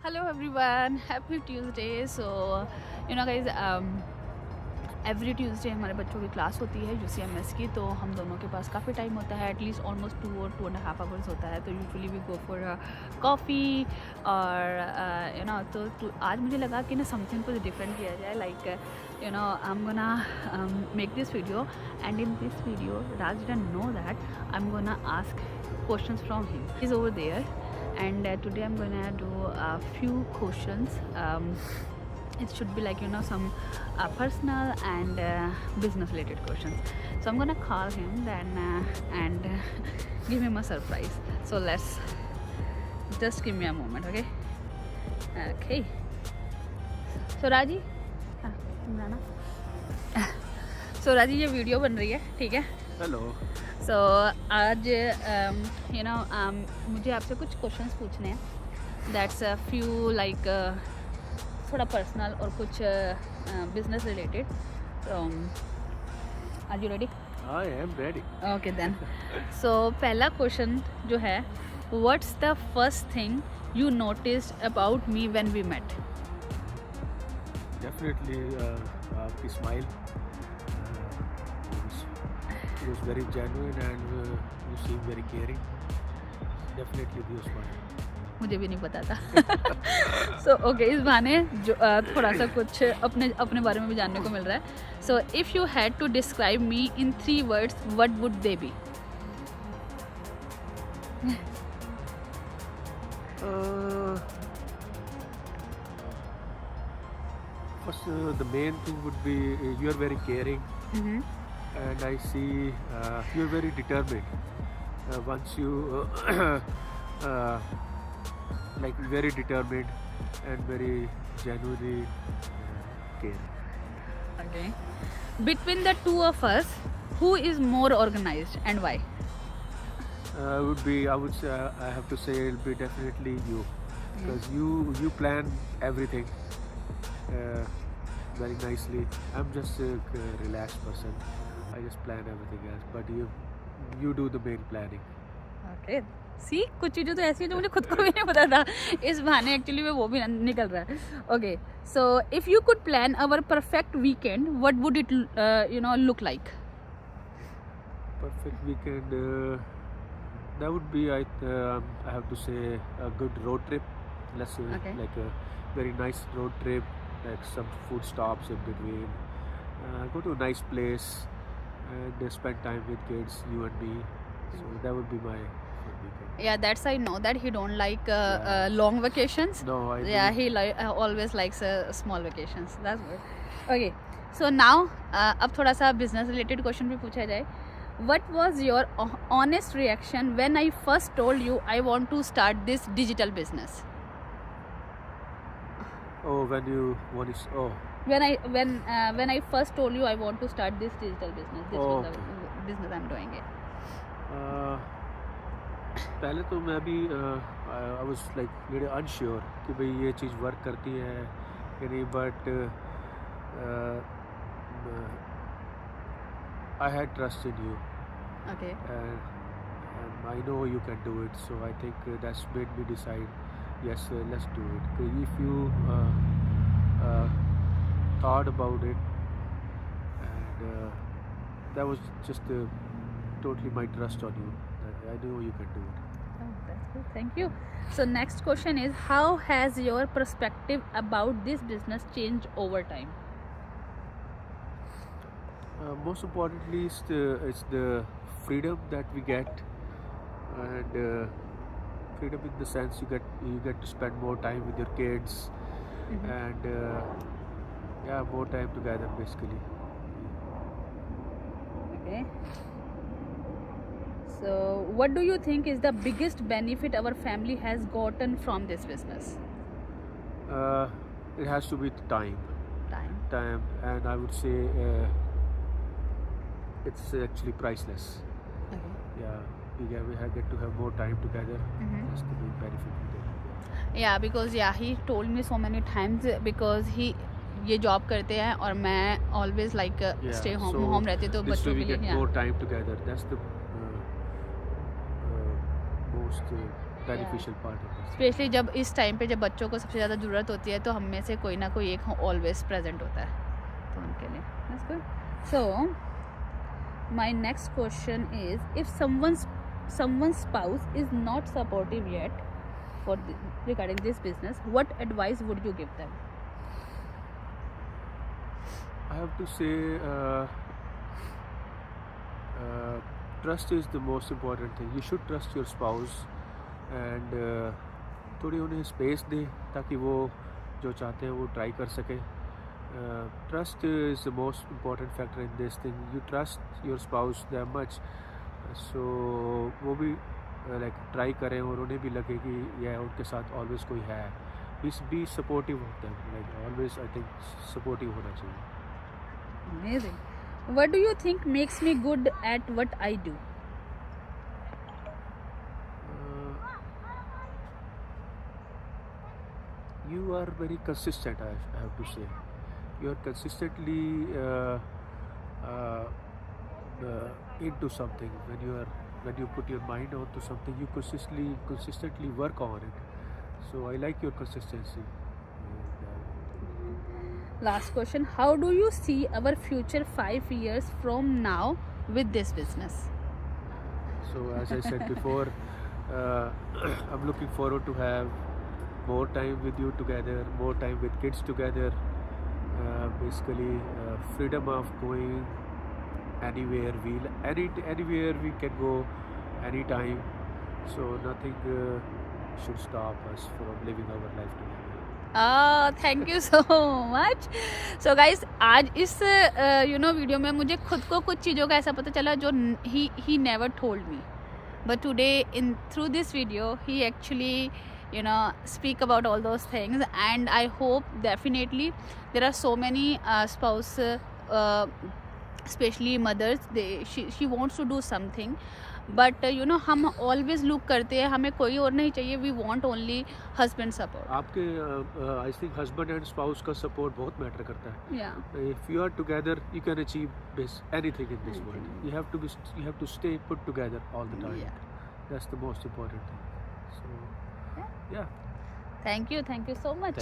Hello everyone, happy Tuesday. So guys, every Tuesday हमारे बच्चों की क्लास होती है UCMS की, तो हम दोनों के पास काफ़ी टाइम होता है, एटलीस्ट ऑलमोस्ट 2 और 2.5 आवर्स होता है. तो usually we go for coffee और तो आज मुझे लगा कि ना समथिंग कुछ डिफरेंट किया जाए. Like I am gonna make this video, and in this video Raj didn't know that I'm gonna ask questions from him. He's over there, and today I'm gonna do a few questions. It should be like some personal and business related questions. So I'm gonna call him then and give him a surprise. So let's just give me a moment. Okay. So Raji, so Raji, ये video बन रही है, ठीक है? Hello. So आज मुझे आपसे कुछ क्वेश्चंस पूछने हैं. That's a few like थोड़ा पर्सनल और कुछ business related. Are you ready? I am ready. Okay then. So पहला क्वेश्चन जो है, what's the first thing you noticed about me when we met? Definitely आपकी smile was very genuine and you seem very caring. Definitely your smile. मुझे भी नहीं पता था. So okay, इस बहाने जो थोड़ा सा कुछ अपने बारे में भी जानने को मिल रहा है. So if you had to describe me in 3 words, what would they be? First, the main thing would be you are very caring, and I see you are very determined. Once you like very determined and very genuinely caring. Okay. Between the two of us, who is more organized and why? I would say, I have to say it'll be definitely you, because you plan everything very nicely. I'm just a relaxed person. I just plan everything else, but you do the main planning. Okay. सी कुछ चीज़ें तो ऐसी हैं जो मुझे खुद को भी नहीं पता था. इस बहाने एक्चुअली में वो भी निकल रहा है. Okay, so if you could plan our perfect weekend, what would it look like? Perfect weekend, that would be I have to say a good road trip. Let's say like a very nice road trip, like some food stops in between. Go to a nice place and spend time with kids, you and me. So that would be my weekend. Yeah, that's I know that he don't like long vacations. No, I Yeah, he always likes small vacations. That's good. Okay, so now अब थोड़ा सा business related question भी पूछा जाए. What was your honest reaction when I first told you I want to start this digital business? Oh, when you want to When I first told you I want to start this digital business, this was the business I'm doing it. पहले तो मैं भी I was like little unsure कि भाई ये चीज़ work करती है कि नहीं, but I had trust in you Okay. and I know you can do it, so I think that's made me decide yes, let's do it. 'Cause if you thought about it, and that was just totally my trust on you, that I know you can do it. Oh, that's good. Thank you. So next question is, how has your perspective about this business changed over time? Most importantly, it's the freedom that we get, and freedom in the sense you get to spend more time with your kids, and more time together basically. Okay. So what do you think is the biggest benefit our family has gotten from this business? It has to be time, and I would say it's actually priceless. Okay. Yeah, we get to have more time together. That's the big benefit we get. Yeah, because he told me so many times, because he ये job करते हैं और मैं always like stay home रहती, तो बच्चों के लिए more time together. That's the most beneficial part of it. Specially जब इस टाइम पे जब बच्चों को सबसे ज़्यादा ज़रूरत होती है तो हम में से कोई ना कोई एक ऑलवेज प्रेजेंट होता है तो उनके लिए that's good. So my next question is if someone's spouse is not supportive yet for regarding this business, what advice would you give them? I have to say trust is the most important thing. You should trust your spouse and थोड़ी उन्हें space दे ताकि वो जो चाहते हैं वो try कर सकें. Trust is the most important factor in this thing. You trust your spouse that much, so वो भी like ट्राई करें और उन्हें भी लगे कि यह उनके साथ ऑलवेज कोई है. बी सपोर्टिव होते हैं, like always I think supportive होना चाहिए. Amazing. What do you think makes me good at what I do? You are very consistent, I have to say. You are consistently into something. When you put your mind onto something, you consistently work on it. So I like your consistency. Last question, how do you see our future 5 years from now with this business? So as I said before, I'm looking forward to have more time with you together, more time with kids together. Basically, freedom of going anywhere anywhere we can go anytime. So nothing should stop us from living our life together. Thank you so much. So guys आज इस video में मुझे खुद को कुछ चीज़ों का ऐसा पता चला जो he never told me, but today in through this video he actually speak about all those things, and I hope definitely there are so many spouse, especially mothers, she wants to do something, but हम always look करते हैं, हमें कोई और नहीं चाहिए, we want only husband support. आपके I think husband and spouse का support बहुत मैटर करता है. Yeah. If you are together, you can achieve anything in this world. You have to stay put together all the time. Yeah. That's the most important thing. So yeah. Thank you so much.